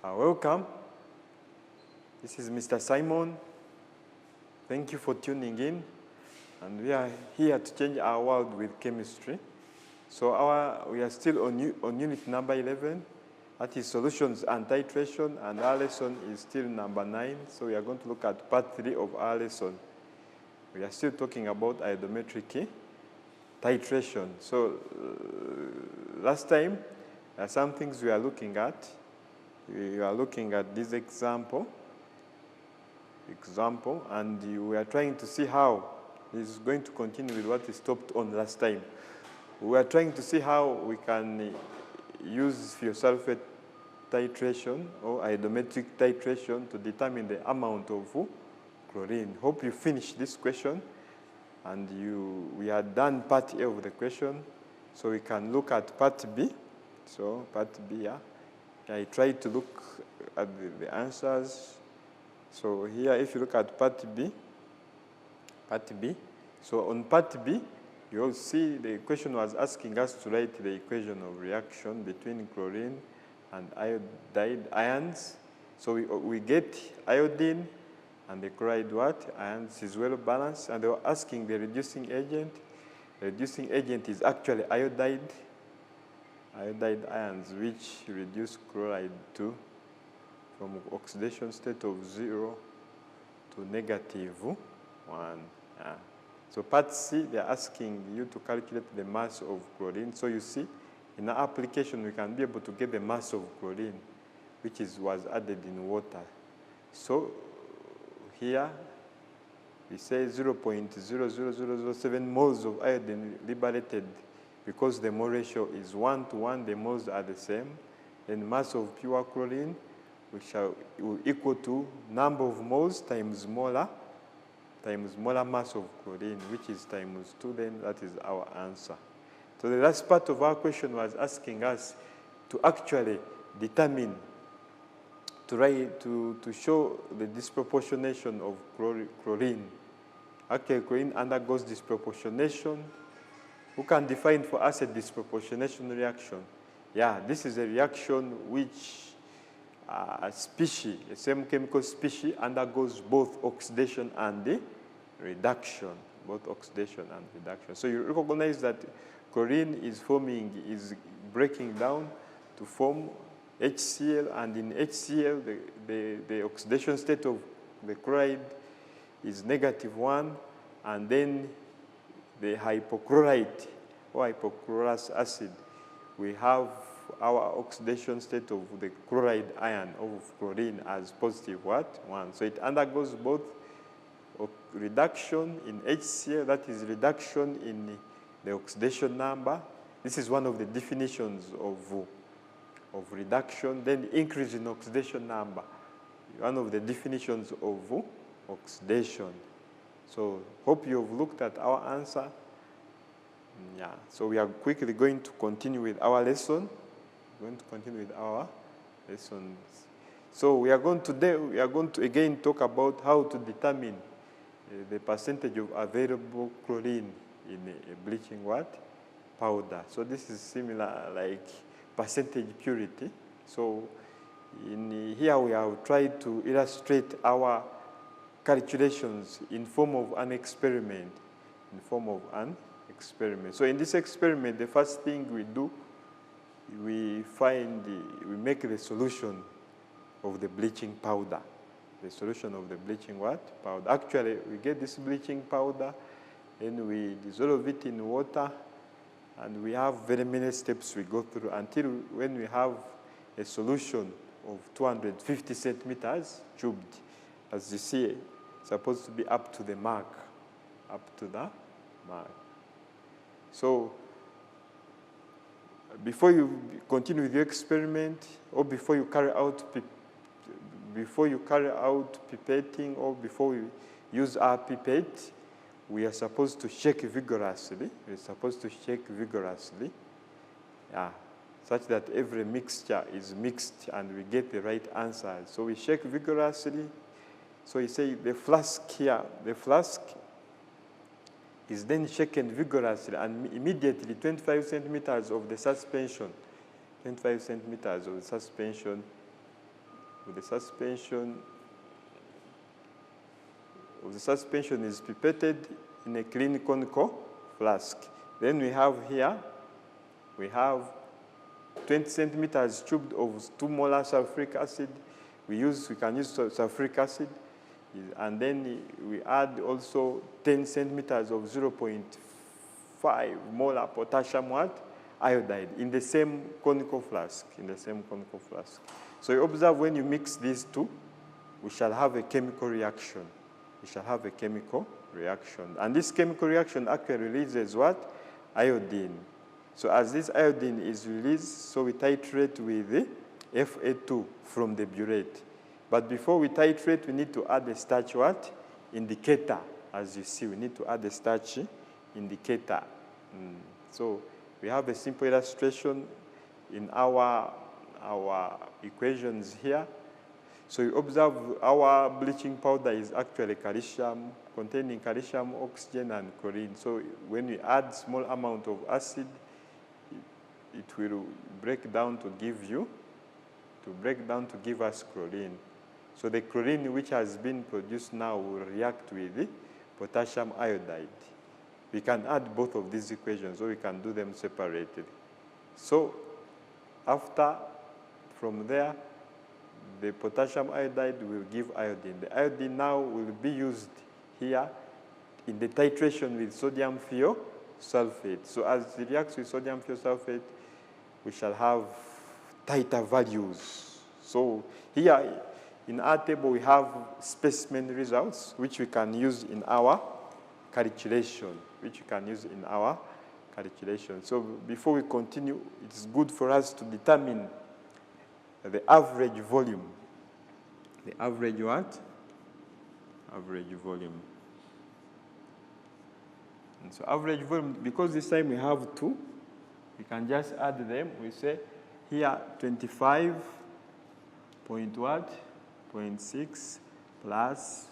Welcome. This is Mr. Simon. Thank you for tuning in. And we are here to change our world with chemistry. So we are still on unit number 11. That is solutions and titration. And our lesson is still number 9. So we are going to look at part 3 of our lesson. We are still talking about iodometric titration. So last time, there are some things we are looking at. We are looking at this example, and we are trying to see how this is going to continue with what we stopped on last time. We are trying to see how we can use thiosulfate titration or iodometric titration to determine the amount of chlorine. Hope you finished this question, and we had done part A of the question, so we can look at part B. So part B, yeah. I tried to look at the answers. So here, if you look at part B, so on part B, you'll see the question was asking us to write the equation of reaction between chlorine and iodide ions. So we get iodine and the chloride ions is well balanced, and they were asking the reducing agent. The reducing agent is actually iodide ions, which reduce chloride from oxidation state of 0 to -1. Yeah. So part C, they're asking you to calculate the mass of chlorine. So you see, in our application, we can be able to get the mass of chlorine, which was added in water. So here, we say 0.00007 moles of iodine liberated. Because the mole ratio is 1 to 1, the moles are the same. Then mass of pure chlorine, which will equal to number of moles times molar mass of chlorine, which is times 2, then that is our answer. So the last part of our question was asking us to actually determine, to show the disproportionation of chlorine. Actually, chlorine undergoes disproportionation. Who can define for us a disproportionation reaction? Yeah, this is a reaction which a same chemical species undergoes both oxidation and reduction. So you recognize that chlorine is breaking down to form HCl, and in HCl, the oxidation state of the chloride is -1, and then the hypochlorite or hypochlorous acid, we have our oxidation state of the chloride ion of chlorine as +1. So it undergoes both reduction in HCl, that is reduction in the oxidation number. This is one of the definitions of reduction. Then increase in oxidation number, one of the definitions of oxidation. So hope you've looked at our answer. Yeah, so we are quickly going to continue with our lesson. So we are going to again talk about how to determine the percentage of available chlorine in a bleaching powder. So this is similar like percentage purity. So here we have tried to illustrate our calculations in form of an experiment. So in this experiment, the first thing we do, we make the solution of the bleaching powder. The solution of the bleaching powder. Actually, we get this bleaching powder, and we dissolve it in water, and we have very many steps we go through until when we have a solution of 250 centimeters cubed. As you see, it's supposed to be up to the mark. So before you continue with your experiment, or before you carry out pipetting, or before you use our pipette, we are supposed to shake vigorously. Such that every mixture is mixed and we get the right answer. So we shake vigorously. So you say the flask here, the flask is then shaken vigorously, and immediately 25 centimeters of the suspension of the suspension is pipetted in a clean conical flask. Then we have here, we have 20 centimeters tubed of 2 molar sulfuric acid. We can use sulfuric acid. And then we add also 10 centimeters of 0.5 molar potassium iodide in the same conical flask, So you observe when you mix these two, we shall have a chemical reaction. And this chemical reaction actually releases what? Iodine. So as this iodine is released, so we titrate with the Fa2 from the burette. But before we titrate, we need to add a starch what? Indicator. As you see, we need to add a starch indicator. So we have a simple illustration in our equations here. So you observe our bleaching powder is actually calcium, containing calcium, oxygen, and chlorine. So when we add small amount of acid, it will break down to give us chlorine. So the chlorine which has been produced now will react with the potassium iodide. We can add both of these equations, or we can do them separated. So from there, the potassium iodide will give iodine. The iodine now will be used here in the titration with sodium thiosulfate. So as it reacts with sodium thiosulfate, we shall have tighter values. So here in our table, we have specimen results, which we can use in our calculation, So before we continue, it's good for us to determine the average volume. The average what? Average volume. And so average volume, because this time we have 2, we can just add them. We say here 25.6 plus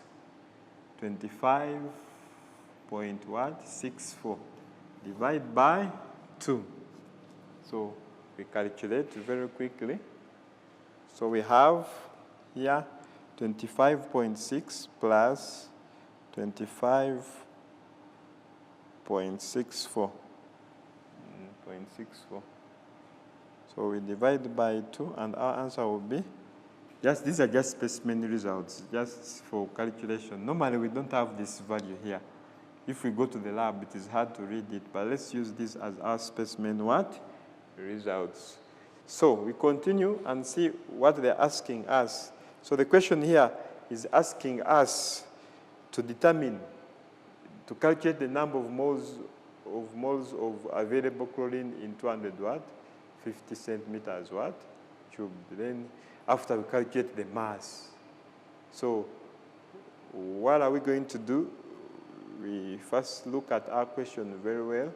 25.64 divide by 2. So we calculate very quickly. So we have here 25.6 plus 25.64. So we divide by 2, and our answer will be these are just specimen results, just for calculation. Normally, we don't have this value here. If we go to the lab, it is hard to read it, but let's use this as our specimen results. So we continue and see what they're asking us. So the question here is asking us to calculate the number of moles of available chlorine in 200 50 centimeters cubed. Then after we calculate the mass. So what are we going to do? We first look at our question very well.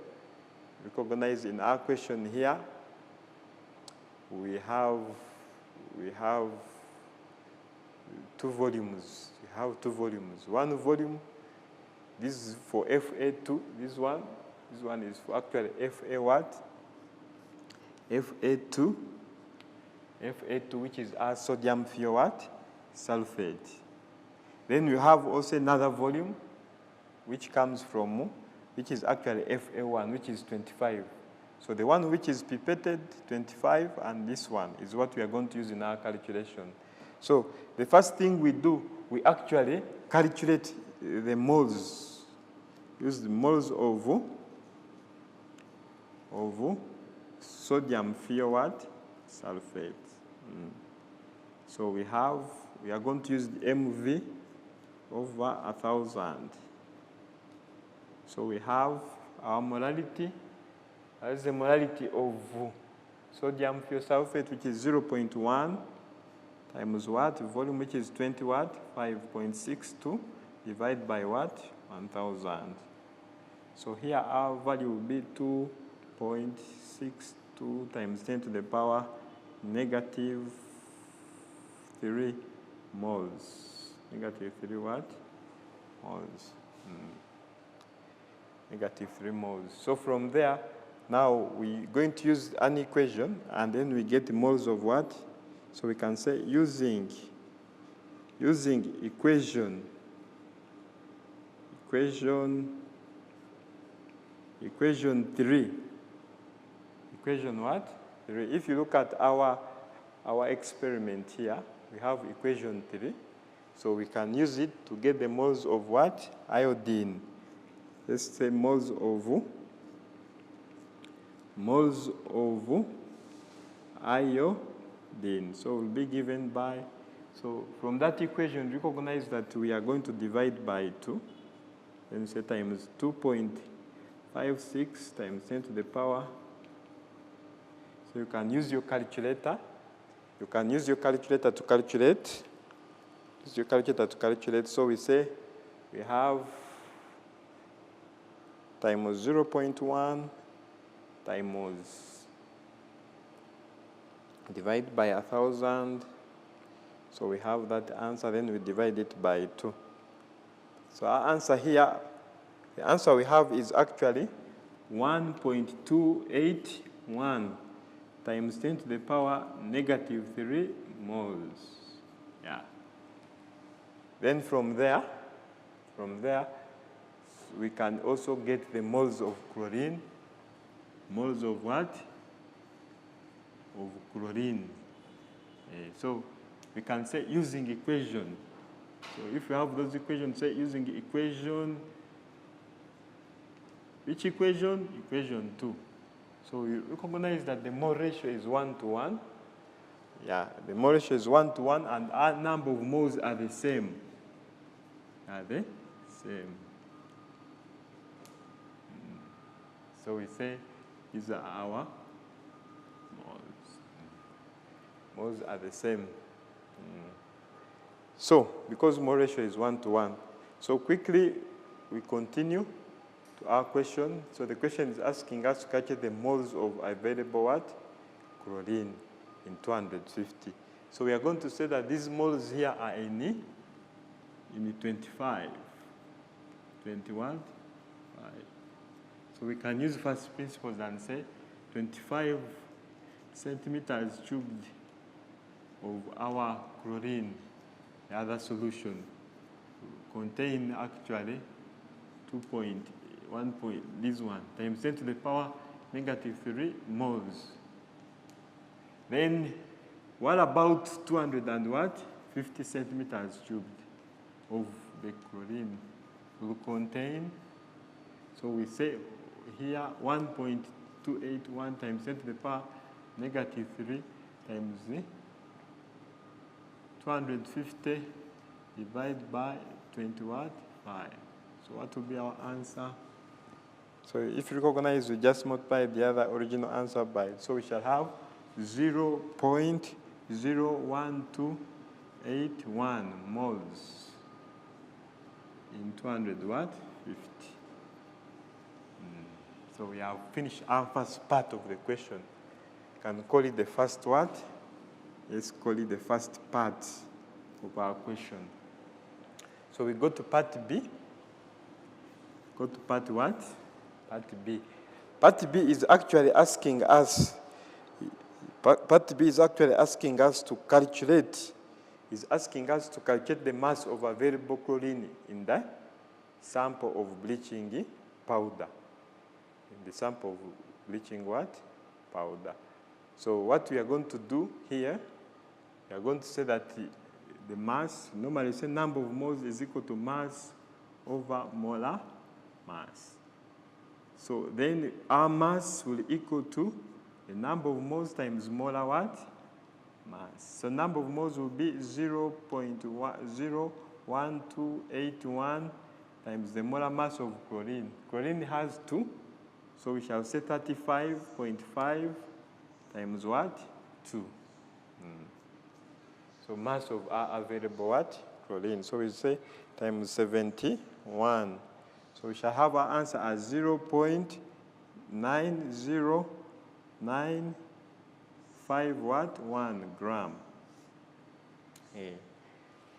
Recognize in our question here, we have 2 volumes. One volume, this is for Fa2. This one is for actually Fa what? Fa2, which is our sodium sulfate. Then you have also another volume, which is actually Fa1, which is 25. So the one which is pipetted, 25, and this one is what we are going to use in our calculation. So the first thing we do, we actually calculate the moles. Use the moles of sodium sulfate. So we are going to use the MV over 1,000. So we have our molality. That is the molality of sodium thiosulfate, which is 0.1 times what? Volume, which is 20 what? 5.62 divided by what? 1,000. So here our value will be 2.62 times 10 to the power negative 3 moles. Negative 3 what? Moles. Negative 3 moles. So from there, now we're going to use an equation, and then we get the moles of what? So we can say using using equation 3. Equation what? 3. If you look at our experiment here, we have equation 3. So we can use it to get the moles of what? Iodine. Let's say moles of iodine. So will be given by, so from that equation, recognize that we are going to divide by 2. Then say times 2.56 times 10 to the power. So you can use your calculator. You can use your calculator to calculate. Use your calculator to calculate. So we say we have times 0.1 times divide by 1,000. So we have that answer, then we divide it by 2. So our answer here, the answer we have is actually 1.281 times 10 to the power negative 3 moles. Yeah. Then from there, we can also get the moles of chlorine. Moles of what? Of chlorine. So we can say using equation. So if you have those equations, say using equation, which equation? Equation 2. So you recognize that the mole ratio is 1 to 1. Yeah, the mole ratio is 1 to 1, and our number of moles are the same. Are they same? So we say these are our moles. Moles are the same. So because mole ratio is 1 to 1, so quickly we continue to our question. So the question is asking us to calculate the moles of available what? Chlorine in 250. So we are going to say that these moles here are in 25. 21. 5. So we can use first principles and say 25 centimeters cubed of our chlorine, the other solution, contain actually 2.1 this one times 10 to the power negative 3 moles. Then what about 250 centimeters cubed of the chlorine will contain? So we say here 1.281 times 10 to the power negative 3 times 250 divided by 20 5. So what will be our answer? So if you recognize, we just multiply the other original answer by it. So we shall have 0.01281 moles in 250. So we have finished our first part of the question. Can call it the first what? Let's call it the first part of our question. So we go to part B. Go to part what? Part B. Part B is actually asking us, to calculate, the mass of available chlorine in the sample of bleaching powder. In the sample of bleaching what? Powder. So what we are going to do here, we are going to say that the mass, normally say number of moles is equal to mass over molar mass. So then our mass will equal to the number of moles times molar what? Mass. So number of moles will be 0.01281 times the molar mass of chlorine. Chlorine has 2, so we shall say 35.5 times what? 2. So mass of our available what? Chlorine. So we say times 71. So we shall have our answer as 0.90951 what? 1 gram.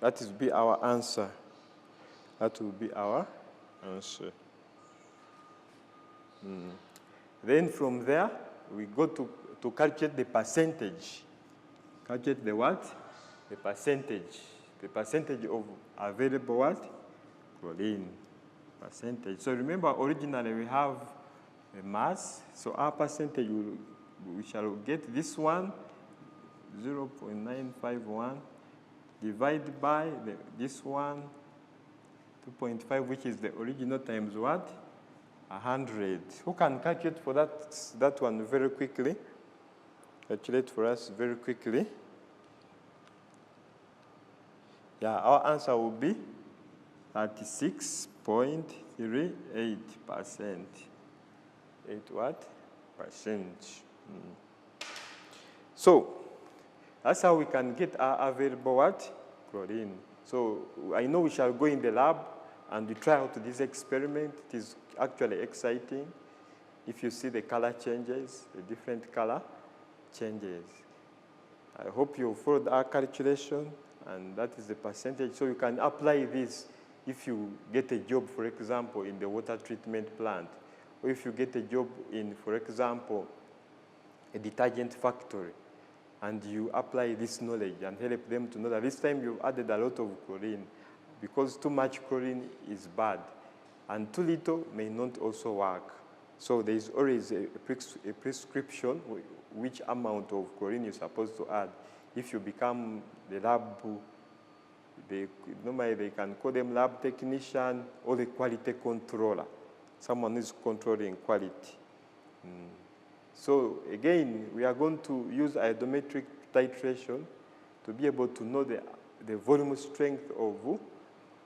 That will be our answer. That will be our answer. Then from there, we go to calculate the percentage. Calculate the what? The percentage. the percentage of available what? Chlorine percentage. So remember, originally we have a mass, so our percentage, we shall get this one, 0.951, divided by this one, 2.5, which is the original, times what? 100. Who can calculate for that one very quickly? Calculate for us very quickly. Yeah, our answer will be 36.38%. 8 what? Percent. So that's how we can get our available what? Chlorine. So I know we shall go in the lab and we try out this experiment. It is actually exciting. If you see the color changes, the different color changes. I hope you followed our calculation, and that is the percentage. So you can apply this if you get a job, for example, in the water treatment plant, or if you get a job in, for example, a detergent factory, and you apply this knowledge and help them to know that this time you've added a lot of chlorine, because too much chlorine is bad, and too little may not also work. So there is always a prescription which amount of chlorine you're supposed to add. If you become the lab, normally they can call them lab technician or the quality controller. Someone is controlling quality. So again, we are going to use iodometric titration to be able to know the volume strength of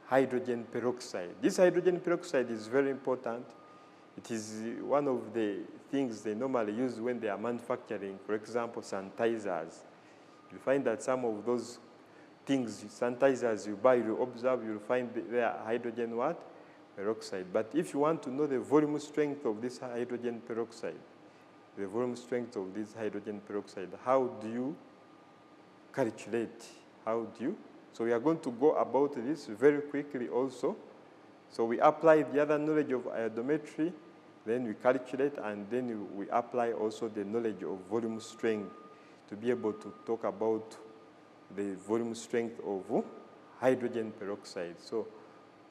hydrogen peroxide. This hydrogen peroxide is very important. It is one of the things they normally use when they are manufacturing, for example, sanitizers. You find that some of those things, sanitizers you buy, you observe, you'll find there hydrogen what? Peroxide. But if you want to know the volume strength of this hydrogen peroxide, how do you calculate? So we are going to go about this very quickly also. So we apply the other knowledge of iodometry, then we calculate, and then we apply also the knowledge of volume strength to be able to talk about the volume strength of hydrogen peroxide. So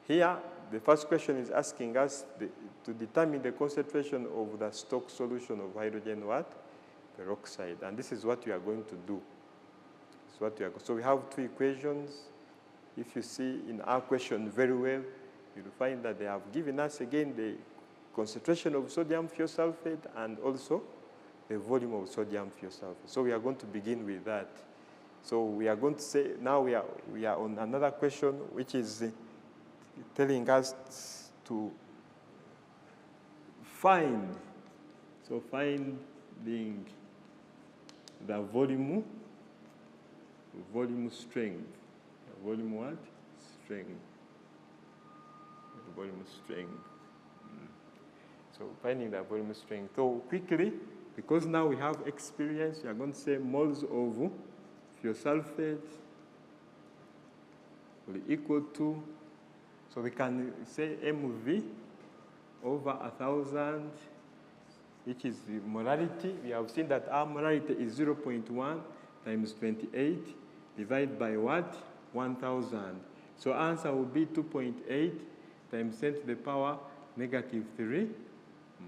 here, the first question is asking us to determine the concentration of the stock solution of hydrogen what? Peroxide. And this is what we are going to do. So we have two equations. If you see in our question very well, you'll find that they have given us again the concentration of sodium thiosulfate and also the volume of sodium thiosulfate. So we are going to begin with that. So we are going to say, now we are on another question, which is telling us to finding the volume strength. Volume what? Strength. Volume strength. So finding the volume strength. So quickly, because now we have experience, we are going to say moles of thiosulfate will equal to, so we can say MV over 1,000, which is the molarity. We have seen that our molarity is 0.1 times 28 divided by what? 1,000. So answer will be 2.8 times 10 to the power negative 3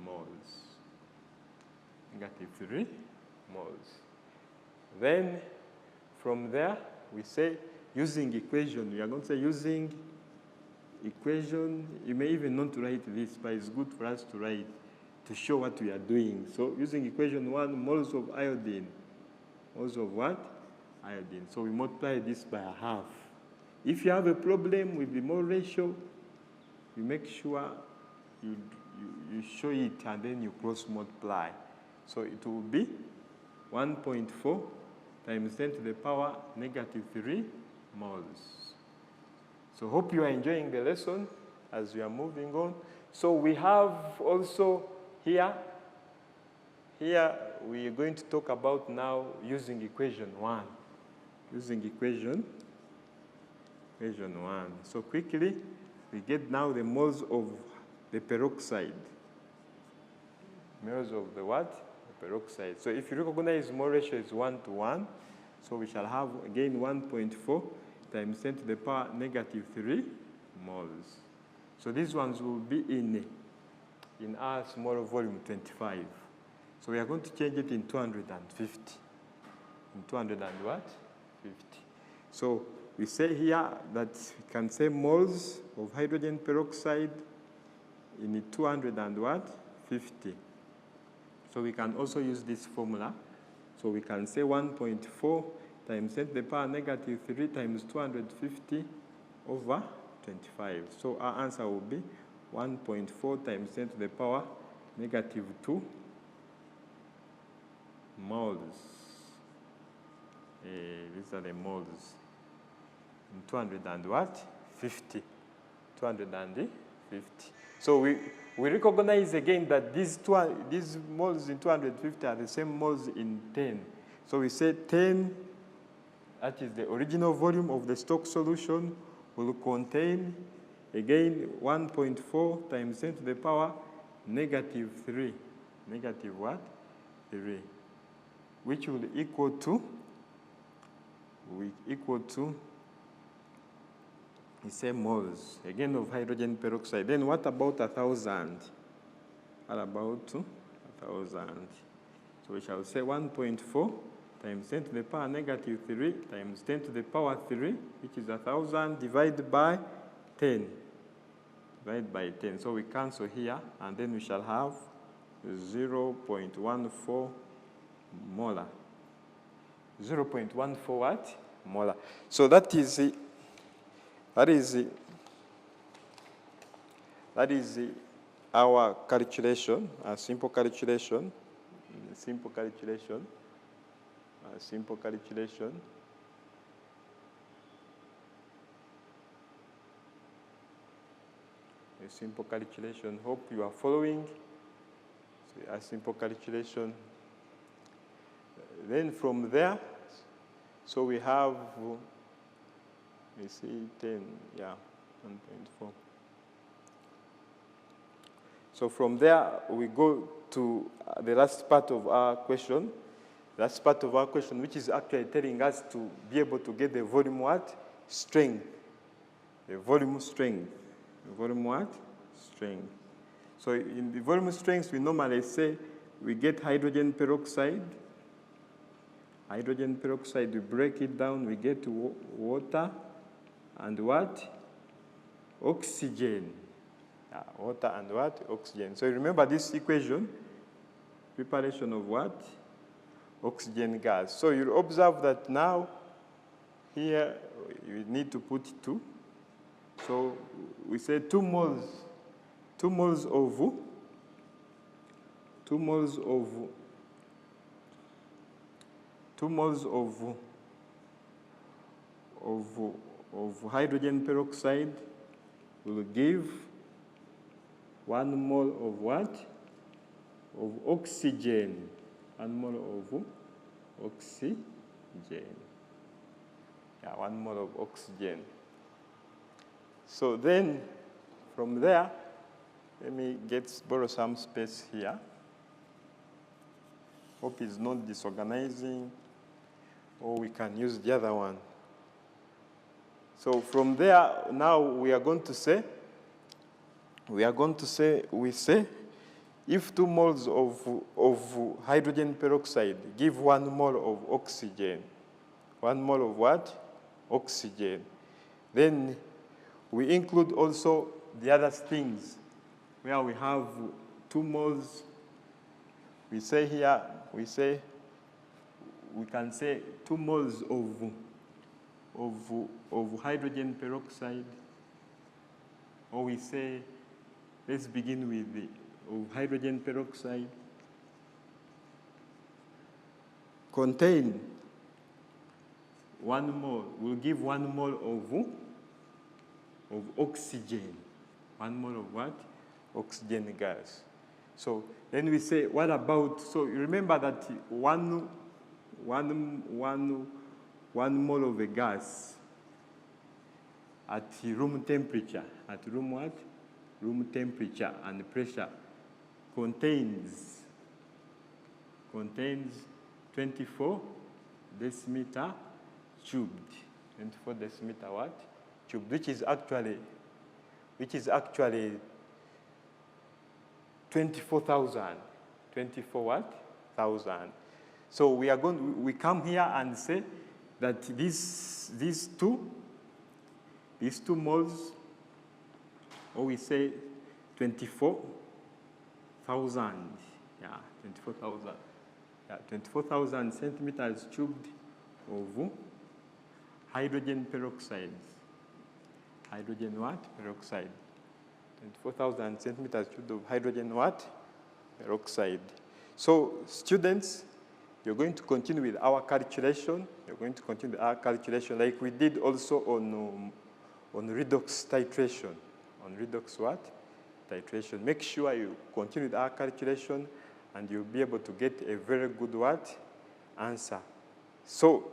moles. Negative 3 moles. Then from there, we say using equation. We are going to say using equation. You may even not write this, but it's good for us to write to show what we are doing. So using equation 1, moles of iodine. Moles of what? Iodine. So we multiply this by a half. If you have a problem with the mole ratio, you make sure you show it and then you cross multiply. So it will be 1.4 times 10 to the power negative 3 moles. So hope you are enjoying the lesson as we are moving on. So we have also here we are going to talk about now using equation 1. Using equation 1. So quickly, we get now the moles of the peroxide. Moles of the what? The peroxide. So if you recognize mole ratio is 1 to 1, so we shall have again 1.4 times 10 to the power negative 3 moles. So these ones will be in our small volume 25. So we are going to change it in 250. In 200 and what? 50. So we say here that we can say moles of hydrogen peroxide in 200 and what? 50. So we can also use this formula. So we can say 1.4 times 10 to the power negative 3 times 250 over 25. So our answer will be 1.4 times 10 to the power negative 2 moles. These are the moles. In 200 and what? 50. 250. So we recognize again that these moles in 250 are the same moles in 10. So we say 10, that is the original volume of the stock solution, will contain, again, 1.4 times 10 to the power negative 3. Negative what? 3. Which will equal to, we say moles, again, of hydrogen peroxide. Then what about 1,000? What about 1,000? So we shall say 1.4 times 10 to the power negative 3 times 10 to the power 3, which is 1,000, divided by 10. Divided by 10. So we cancel here, and then we shall have 0.14 molar. 0.14 what? Molar. So that is our calculation, a simple calculation. A simple calculation. Hope you are following. So a simple calculation. Then from there, so we have, we see 10, yeah, 1.4. So from there, we go to the last part of our question. Last part of our question, which is actually telling us to be able to get the volume what? Strength. The volume strength. The volume what? Strength. So in the volume strength, we normally say we get hydrogen peroxide. Hydrogen peroxide, we break it down, we get water and what? Oxygen. Yeah, water and what? Oxygen. So remember this equation, preparation of what? Oxygen gas. So you'll observe that now, here you need to put 2. So we say 2 moles of hydrogen peroxide will give 1 mole of what? Of oxygen. 1 mole of oxygen. Yeah, 1 mole of oxygen. So then, from there, let me borrow some space here. Hope it's not disorganizing, or we can use the other one. So from there, now we are going to say, we say, if 2 moles of hydrogen peroxide give 1 mole of oxygen, 1 mole of what? Oxygen. Then we include also the other things where we have 2 moles. We say here, we can say 2 moles of hydrogen peroxide, or we say, let's begin with of hydrogen peroxide contain 1 mole, will give 1 mole of oxygen. 1 mole of what? Oxygen gas. So then we say, what about, so you remember that one mole of a gas at room temperature, at room what? Room temperature and pressure contains 24 decimeter cubed. 24 decimeter what? Cube, which is actually 24,000. 24 what? 1,000. So we come here and say that these two moles, or we say 24,000. Yeah, 24,000. Yeah, 24,000 centimeters cubed of hydrogen peroxide. Hydrogen what? Peroxide. 24,000 centimeters cubed of hydrogen what? Peroxide. So students, you're going to continue with our calculation. You're going to continue with our calculation like we did also on redox titration. On redox what? Titration. Make sure you continue with our calculation and you'll be able to get a very good what? Answer. So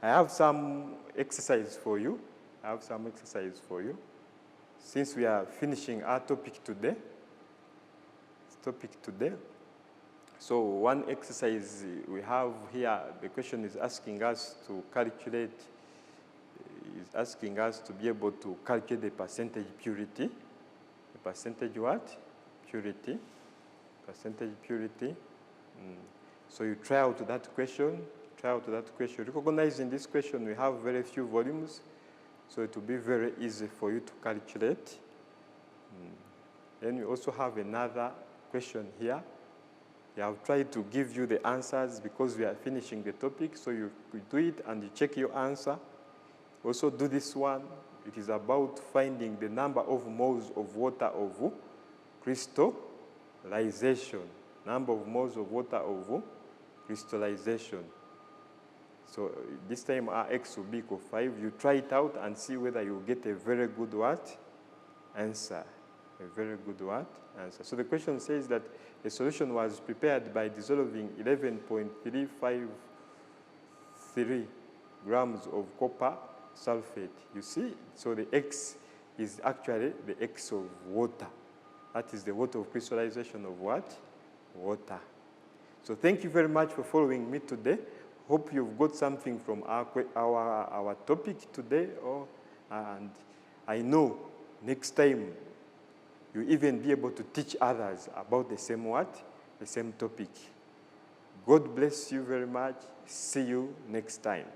I have some exercise for you. Since we are finishing our topic today. So one exercise we have here, the question is asking us to calculate, to be able to calculate the percentage purity. The percentage what? Purity. Percentage purity. So you try out that question. Recognizing this question, we have very few volumes, so it will be very easy for you to calculate. Then we also have another question here. I have tried to give you the answers because we are finishing the topic, so you do it and you check your answer. Also do this one. It is about finding the number of moles of water of crystallization. Number of moles of water of crystallization. So this time our x will be equal to 5. You try it out and see whether you get a very good what? Answer. A very good what? Answer. So the question says that a solution was prepared by dissolving 11.353 grams of copper sulfate. You see? So the X is actually the X of water. That is the water of crystallization of what? Water. So thank you very much for following me today. Hope you've got something from our topic today. And I know next time you even be able to teach others about the same what? The same topic. God bless you very much. See you next time.